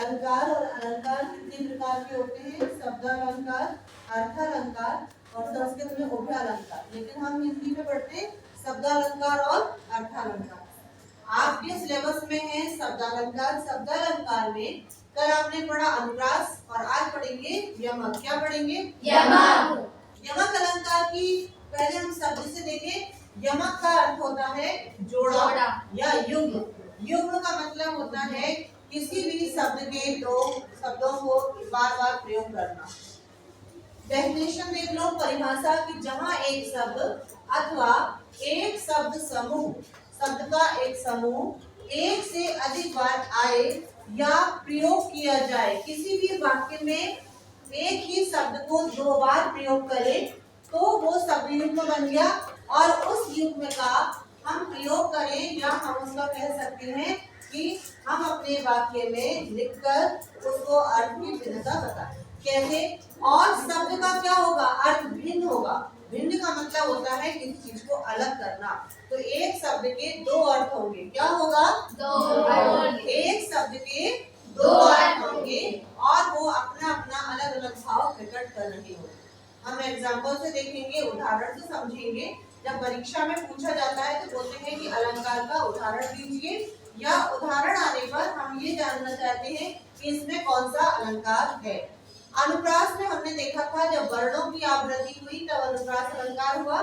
अलंकार और अलंकार कितने प्रकार के होते हैं? शब्दालंकार, अर्थालंकार और संस्कृत में उभयालंकार। लेकिन हम हिंदी में पढ़ते हैं शब्दालंकार और अर्थालंकार। आपके सिलेबस में है शब्दालंकार। शब्दालंकार में कल आपने पढ़ा अनुप्रास और आज पढ़ेंगे यमक। क्या पढ़ेंगे? यमक। यमक अलंकार की पहले हम शब्द से देखें। यमक का अर्थ होता है जोड़ा या युग्म। युग्म का मतलब होता है किसी भी शब्द के दो शब्दों को बार बार प्रयोग करना। डेफिनेशन देख लो, परिभाषा की जहां एक शब्द अथवा एक शब्द समूह, शब्द का एक समूह एक से अधिक बार आए या प्रयोग किया जाए। किसी भी वाक्य में एक ही शब्द को दो बार प्रयोग करें तो वो शब्द युग्म बन गया, और उस युग्म का हम प्रयोग करें या हम उसका कह सकते हैं कि हम अपने वाक्य में लिखकर उसको अर्थ की भिन्नता बताएं। कैसे? और शब्द का क्या होगा? अर्थ भिन्न होगा। भिन्न का मतलब होता है किसी चीज को अलग करना। तो एक शब्द के दो अर्थ होंगे। क्या होगा? दो। एक शब्द के दो अर्थ होंगे और वो अपना अपना अलग अलग भाव प्रकट कर रहे होंगे। हम एग्जाम्पल से देखेंगे, उदाहरण से समझेंगे। जब परीक्षा में पूछा जाता है तो बोलते हैं कि अलंकार का उदाहरण दीजिए, या उदाहरण आने पर हम ये जानना चाहते हैं कि इसमें कौन सा अलंकार है। अनुप्रास में हमने देखा था जब वर्णों की आवृत्ति हुई तब अनुप्रास अलंकार हुआ।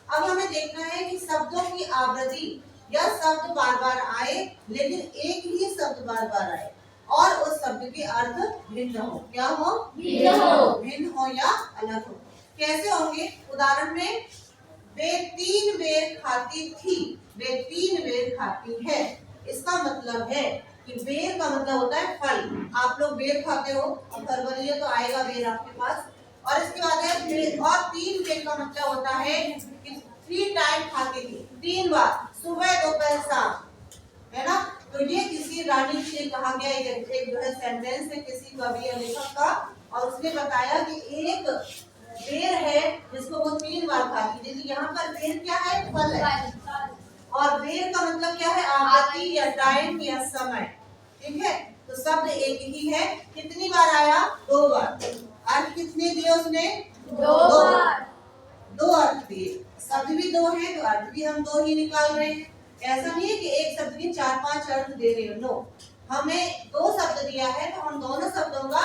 अब हमें देखना है कि शब्दों की आवृत्ति या शब्द बार बार आए, लेकिन एक ही शब्द बार बार आए और उस शब्द के अर्थ भिन्न हो। क्या हो? भिन्न हो या अलग हो। कैसे होंगे? उदाहरण में वे 3 बेर खाती थी, वे 3 बेर खाती है। इसका मतलब है कि बेर का मतलब होता है फल। आप लोग बेर खाते हो और फरवरी है तो आएगा बेर आपके पास। और इसके बाद है बेर, और 3 बेर का मतलब होता है कि 3 टाइम खाती थी, 3 बार, सुबह दोपहर शाम, है ना। तो ये किसी रानी से कहा गया एक जो है सेंटेंस है किसी कवि या लेखक का, और उसने बताया कि एक बेर है जिसको वो 3 बार खाती थी। यहाँ पर बेर क्या है? फल है। और बेर का मतलब क्या है? आवृत्ति या टाइम या समय। ठीक है, तो शब्द एक ही है। कितनी बार आया? 2 बार। अर्थ कितने दिए उसने? 2 बार। 2 अर्थ दिए। शब्द भी 2 हैं तो अर्थ भी हम 2 ही निकाल रहे हैं। ऐसा नहीं है कि एक शब्द के 4-5 अर्थ दे रहे हो। नो, हमें 2 शब्द दिया है तो हम दोनों शब्दों का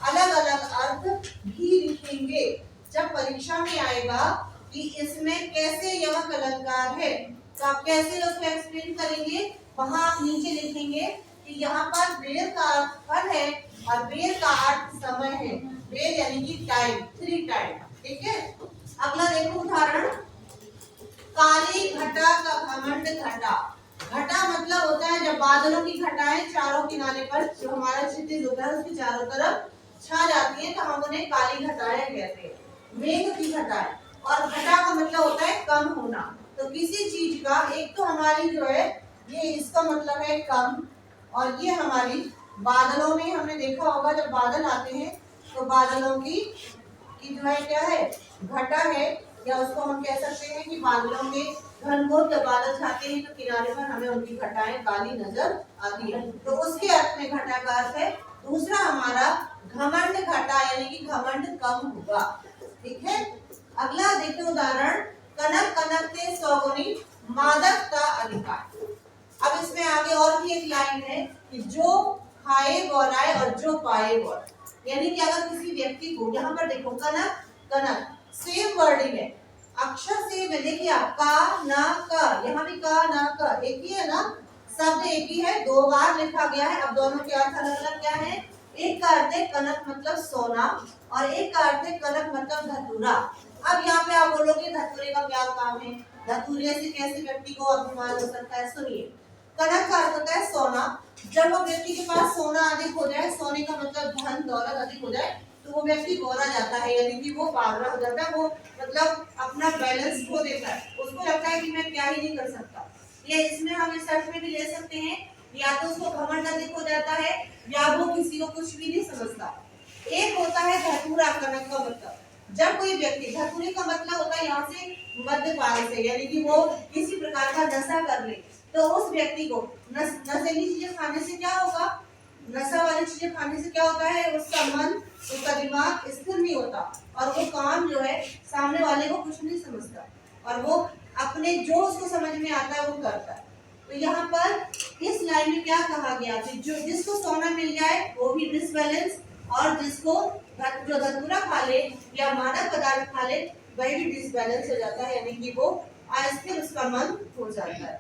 अलग अलग अर्थ भी लिखेंगे। जब परीक्षा में आएगा कि इसमें कैसे यमक अलंकार है तो आप कैसे उसको एक्सप्लेन करेंगे, वहां आप नीचे लिखेंगे कि यहाँ पर बेर का अर्थ फल है और बेर का अर्थ समय है। बेर यानी कि टाइम, 3 टाइम। ठीक है, अगला देखो उदाहरण। काली घटा का घमंड घटा। घटा मतलब होता है जब बादलों की घटाएं चारों किनारे पर जो हमारा क्षितिज होता है उसके चारों तरफ छा जाती है तो हम उन्हें काली घटाएं कहते हैं। मेघ की घटाएं, और घटा का मतलब होता है कम होना। तो किसी चीज का एक तो हमारी जो है ये इसका मतलब है कम, और ये हमारी बादलों में हमने देखा होगा जब बादल आते हैं तो बादलों की जो है क्या है? घटा है, या उसको हम कह सकते हैं कि बादलों में घनघोर जब बादल छाते हैं तो किनारे पर हमें उनकी घटाएं काली नजर आती है। तो उसके अर्थ में घटा का अर्थ है। दूसरा हमारा घमंड घटा यानी कि घमंड कम होगा। ठीक है, अगला देखिए उदाहरण। कनक कनक ते सौगुनी मादकता अधिकार। अब इसमें आगे और भी एक लाइन है कि जो खाए बोलाए और जो पाए बोलाए। यानी कि अगर किसी व्यक्ति को, यहाँ पर देखो कनक कनक सेम वर्डिंग है, अक्षर सेम है। देखिए आप का ना का, यहाँ भी का ना का एक ही है ना, शब्द एक ही है, 2 बार लिखा गया है। अब दोनों के अर्थ अलग अलग क्या है? एक का अर्थ है कनक मतलब सोना और एक का अर्थ है कनक मतलब धतूरा। अब यहाँ पे आप बोलोगे धतूरे का क्या काम है? धतूरे से कैसे व्यक्ति को अभिमान हो सकता है? सुनिए, कनक का अर्थ होता है सोना। जब वो व्यक्ति के पास सोना अधिक हो जाए, सोने का मतलब धन दौलत अधिक हो जाए, तो वो व्यक्ति बोला जाता है, यानी कि वो पागल हो जाता है। वो मतलब अपना बैलेंस खो देता है, उसको लगता है कि मैं क्या ही नहीं कर सकता। ये इसमें हम इस अर्थ में भी ले सकते हैं, या तो उसको घमंड अधिक हो जाता है या वो किसी को कुछ भी नहीं समझता। एक होता है धतूरा, कनक का मतलब जब कोई व्यक्ति, धतूरे का मतलब होता है यहाँ से मद्यपान से, यानी कि वो किसी प्रकार का नशा कर ले तो उस व्यक्ति को नशीली चीजें खाने से क्या होगा? नशा वाली चीजें खाने से क्या होता है, उसका मन, उसका दिमाग स्थिर नहीं होता और वो काम जो है सामने वाले को कुछ नहीं समझता और वो अपने जो उसको समझ में आता है वो करता है। तो यहाँ पर इस लाइन में क्या कहा गया कि जो जिसको सोना मिल जाए वो भी डिसबैलेंस, और जिसको जो धतूरा खा ले या मादक पदार्थ खा ले वही भी डिसबैलेंस हो जाता है, यानी कि वो अस्थिर उसका मन हो जाता है।